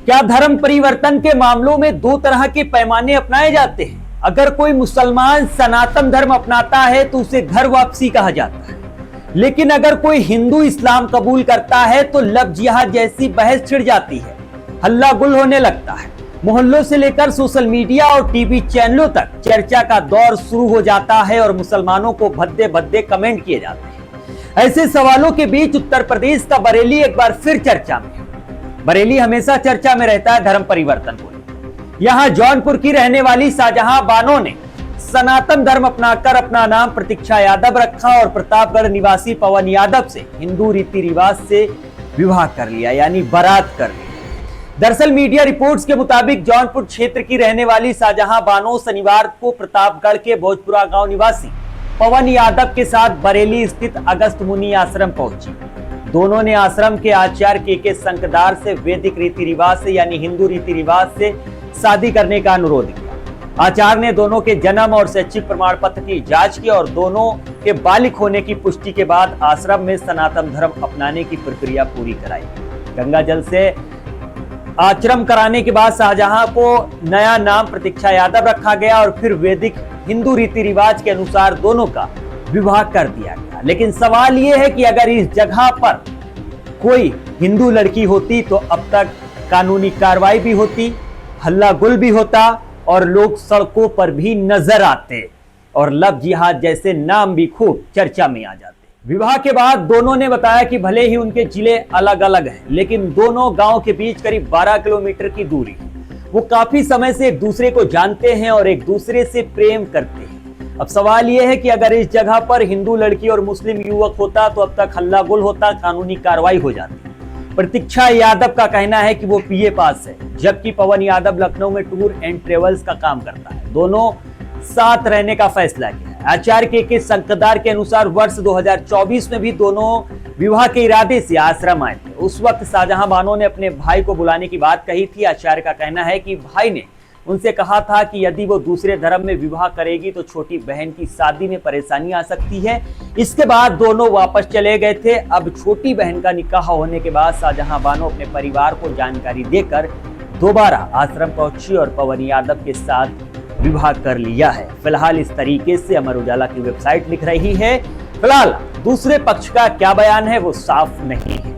क्या धर्म परिवर्तन के मामलों में दो तरह के पैमाने अपनाए जाते हैं? अगर कोई मुसलमान सनातन धर्म अपनाता है तो उसे घर वापसी कहा जाता है, लेकिन अगर कोई हिंदू इस्लाम कबूल करता है तो लब जिहाद जैसी बहस छिड़ जाती है, हल्ला गुल होने लगता है। मोहल्लों से लेकर सोशल मीडिया और टीवी चैनलों तक चर्चा का दौर शुरू हो जाता है और मुसलमानों को भद्दे भद्दे कमेंट किए जाते हैं। ऐसे सवालों के बीच उत्तर प्रदेश का बरेली एक बार फिर चर्चा में है। बरेली हमेशा चर्चा में रहता है धर्म परिवर्तन को। यहां जौनपुर की रहने वाली शाहजहां बानो ने सनातन धर्म अपनाकर अपना नाम प्रतीक्षा यादव रखा और प्रतापगढ़ निवासी पवन यादव से हिंदू रीति रिवाज से विवाह कर लिया, यानी बारात कर लिया। दरअसल मीडिया रिपोर्ट्स के मुताबिक जौनपुर क्षेत्र की रहने वाली शाहजहां बानो शनिवार को प्रतापगढ़ के भोजपुरा गांव निवासी पवन यादव के साथ बरेली स्थित अगस्त मुनि आश्रम पहुंची। दोनों ने आश्रम के आचार्य के संकदार से वैदिक रीति रिवाज से यानी हिंदू रीति रिवाज से शादी करने का अनुरोध किया। आचार्य ने दोनों के जन्म और शैक्षिक प्रमाण पत्र की जांच की और दोनों के बालिग होने की पुष्टि के बाद आश्रम में सनातन धर्म अपनाने की प्रक्रिया पूरी कराई। गंगा जल से आचरण कराने के बाद शाहजहां को नया नाम प्रतीक्षा यादव रखा गया और फिर वैदिक हिंदू रीति रिवाज के अनुसार दोनों का विवाह कर दिया गया। लेकिन सवाल यह है कि अगर इस जगह पर कोई हिंदू लड़की होती तो अब तक कानूनी कार्रवाई भी होती, हल्ला गुल भी होता और लोग सड़कों पर भी नजर आते और लव जिहाद जैसे नाम भी खूब चर्चा में आ जाते। विवाह के बाद दोनों ने बताया कि भले ही उनके जिले अलग अलग हैं, लेकिन दोनों गांव के बीच करीब 12 किलोमीटर की दूरी है। वो काफी समय से एक दूसरे को जानते हैं और एक दूसरे से प्रेम करते हैं। अब सवाल यह है कि अगर इस जगह पर हिंदू लड़की और मुस्लिम युवक होता तो अब तक हल्ला गुल होता, कानूनी कार्रवाई हो जाती। प्रतीक्षा यादव का कहना है कि वो बीए पास है, जबकि पवन यादव लखनऊ में टूर एंड ट्रेवल्स का काम करता है। दोनों साथ रहने का फैसला किया है। आचार्य के संकदार के अनुसार वर्ष 2024 में भी दोनों विवाह के इरादे से आश्रम आए थे। उस वक्त शाहजहां बानो ने अपने भाई को बुलाने की बात कही थी। आचार्य का कहना है कि भाई ने उनसे कहा था कि यदि वो दूसरे धर्म में विवाह करेगी तो छोटी बहन की शादी में परेशानी आ सकती है। इसके बाद दोनों वापस चले गए थे। अब छोटी बहन का निकाह होने के बाद शाहजहां बानो अपने परिवार को जानकारी देकर दोबारा आश्रम पहुंची और पवन यादव के साथ विवाह कर लिया है। फिलहाल इस तरीके से अमर उजाला की वेबसाइट लिख रही है। फिलहाल दूसरे पक्ष का क्या बयान है वो साफ नहीं है।